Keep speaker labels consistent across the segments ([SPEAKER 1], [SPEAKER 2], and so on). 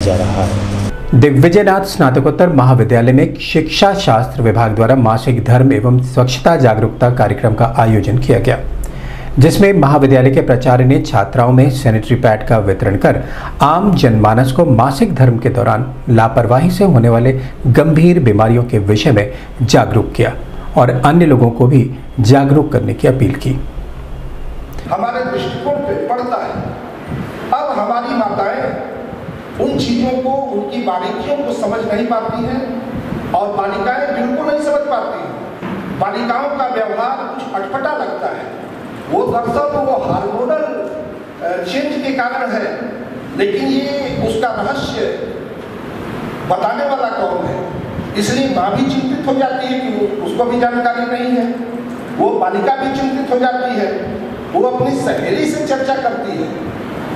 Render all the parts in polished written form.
[SPEAKER 1] जा रहा है।
[SPEAKER 2] दिग्विजयनाथ स्नातकोत्तर महाविद्यालय में शिक्षा शास्त्र विभाग द्वारा मासिक धर्म एवं स्वच्छता जागरूकता कार्यक्रम का आयोजन किया गया, जिसमें महाविद्यालय के प्राचार्य ने छात्राओं में सैनिटरी पैड का वितरण कर आम जनमानस को मासिक धर्म के दौरान लापरवाही से होने वाले गंभीर बीमारियों के विषय में जागरूक किया और अन्य लोगों को भी जागरूक करने की अपील की।
[SPEAKER 3] हमारे दृष्टिकोण पे पड़ता है। अब हमारी माताएं उन चीजों को, उनकी बारीकियों को समझ नहीं पाती हैं और बालिकाएं बिल्कुल नहीं समझ पाती हैं। बालिकाओं का व्यवहार कुछ अटपटा लगता है। वो दरअसल वो हार्मोनल चेंज के कारण है, लेकिन ये उसका रहस्य बताने वाला कौन है? इसलिए माँ भी चिंतित हो जाती है कि उसको भी जानकारी नहीं है। वो बालिका भी चिंतित हो जाती है। वो अपनी सहेली से चर्चा करती है।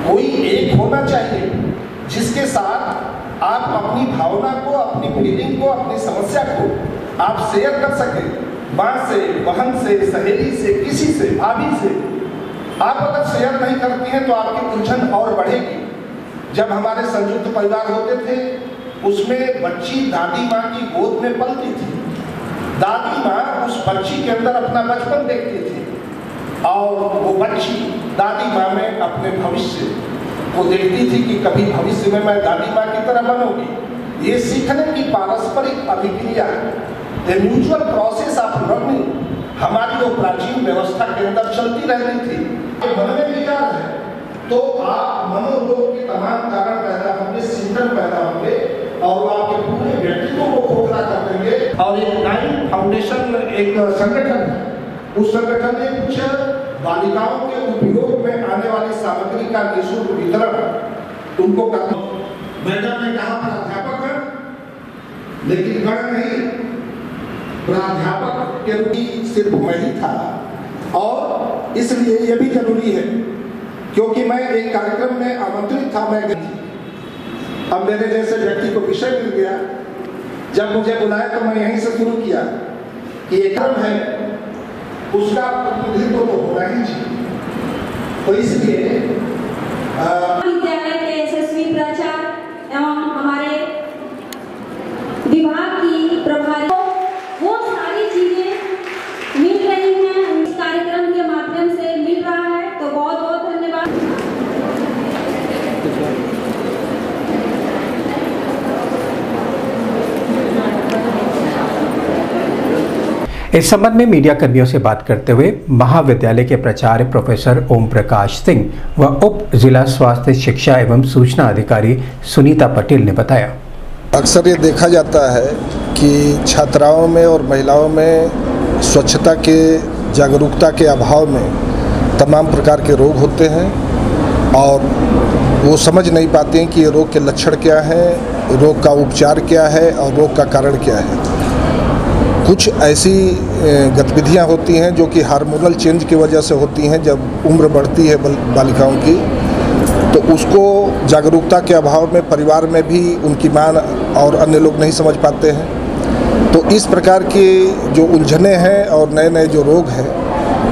[SPEAKER 3] कोई एक होना चाहिए जिसके साथ आप अपनी भावना को, अपनी फीलिंग को, अपनी समस्या को आप शेयर कर सकें। माँ से, बहन से, सहेली से, किसी से, भाभी से। आप अगर शेयर नहीं करती हैं तो आपकी उलझन और बढ़ेगी। जब हमारे संयुक्त परिवार होते थे, उसमें बच्ची दादी माँ की गोद में पलती थी। दादी माँ उस बच्ची के अंदर अपना बचपन देखती थी और वो बच्ची दादी माँ में अपने भविष्य को देखती थी कि कभी भविष्य में मैं दादी माँ की तरह बनूंगी। ये सीखने की पारस्परिक अभिक्रिया, म्यूचुअल प्रोसेस ऑफ लर्निंग हमारी वो प्राचीन व्यवस्था के अंदर चलती रहती थी। मन में विकार है तो आप मनोरोग के तमाम कारण पैदा होंगे, सिम्टम पैदा होंगे और वो आपके पूरे व्यक्तित्व को खोखला कर देंगे। और एक नाइन फाउंडेशन एक संगठन है, उस संगठन ने कुछ बालिकाओं के उपयोग में आने वाली सामग्री का निःशुल्क वितरण उनको करना। मैडम ने कहा प्राध्यापक है, लेकिन गण नहीं, प्राध्यापक के रूप में सिर्फ मैं ही था। और इसलिए यह भी जरूरी है क्योंकि मैं एक कार्यक्रम में आमंत्रित था। मैं अब मेरे जैसे व्यक्ति को विषय मिल गया। जब मुझे बुलाया तो मैं यहीं से शुरू किया कि एक क्रम है, उसका प्रतिनिधित्व तो होना ही चाहिए। तो इसलिए
[SPEAKER 4] विद्यालय के यशस्वी प्राचार्य एवं हमारे विभाग की प्रभारी वो सारी चीजें मिल रही हैं, इस कार्यक्रम के माध्यम से मिल रहा है, तो बहुत बहुत धन्यवाद।
[SPEAKER 2] इस संबंध में मीडिया कर्मियों से बात करते हुए महाविद्यालय के प्राचार्य प्रोफेसर ओम प्रकाश सिंह व उप जिला स्वास्थ्य शिक्षा एवं सूचना अधिकारी सुनीता पटेल ने बताया।
[SPEAKER 5] अक्सर ये देखा जाता है कि छात्राओं में और महिलाओं में स्वच्छता के जागरूकता के अभाव में तमाम प्रकार के रोग होते हैं और वो समझ नहीं पाते हैं कि ये रोग के लक्षण क्या है, रोग का उपचार क्या है और रोग का कारण क्या है। कुछ ऐसी गतिविधियां होती हैं जो कि हार्मोनल चेंज की वजह से होती हैं। जब उम्र बढ़ती है बालिकाओं की तो उसको जागरूकता के अभाव में परिवार में भी उनकी मां और अन्य लोग नहीं समझ पाते हैं। तो इस प्रकार की जो उलझने हैं और नए नए जो रोग हैं,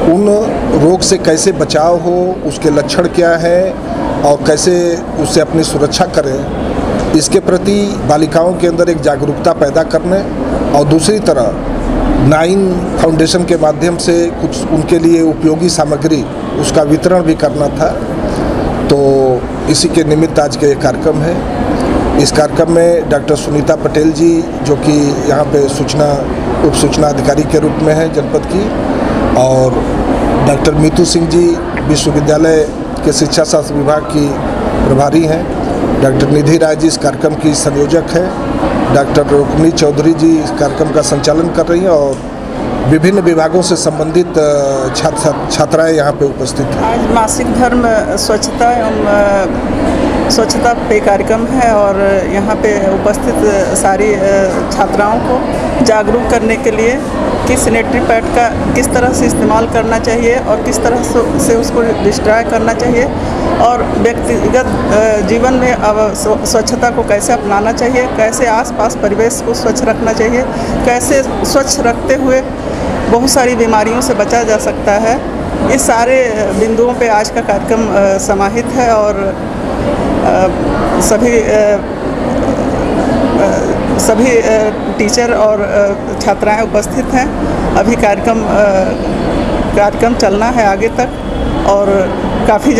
[SPEAKER 5] उन रोग से कैसे बचाव हो, उसके लक्षण क्या है और कैसे उससे अपनी सुरक्षा करें, इसके प्रति बालिकाओं के अंदर एक जागरूकता पैदा करने और दूसरी तरह नाइन फाउंडेशन के माध्यम से कुछ उनके लिए उपयोगी सामग्री उसका वितरण भी करना था। तो इसी के निमित्त आज का ये कार्यक्रम है। इस कार्यक्रम में डॉक्टर सुनीता पटेल जी, जो कि यहाँ पे उप सूचना अधिकारी के रूप में हैं जनपद की, और डॉक्टर मीतू सिंह जी विश्वविद्यालय के शिक्षा शास्त्र विभाग की प्रभारी हैं, डॉक्टर निधि राय जी इस कार्यक्रम की संयोजक हैं, डॉक्टर रुक्मिणी चौधरी जी इस कार्यक्रम का संचालन कर रही हैं और विभिन्न विभागों से संबंधित छात्राएं यहाँ पे उपस्थित हैं।
[SPEAKER 6] आज मासिक धर्म स्वच्छता एवं स्वच्छता पे कार्यक्रम है और यहाँ पे उपस्थित सारी छात्राओं को जागरूक करने के लिए कि सैनिटरी पैड का किस तरह से इस्तेमाल करना चाहिए और किस तरह से उसको डिस्ट्रॉय करना चाहिए और व्यक्तिगत जीवन में अब स्वच्छता को कैसे अपनाना चाहिए, कैसे आसपास परिवेश को स्वच्छ रखना चाहिए, कैसे स्वच्छ रखते हुए बहुत सारी बीमारियों से बचा जा सकता है। इस सारे बिंदुओं पे आज का कार्यक्रम समाहित है और सभी सभी टीचर और छात्राएं उपस्थित हैं। अभी कार्यक्रम चलना है आगे तक और काफ़ी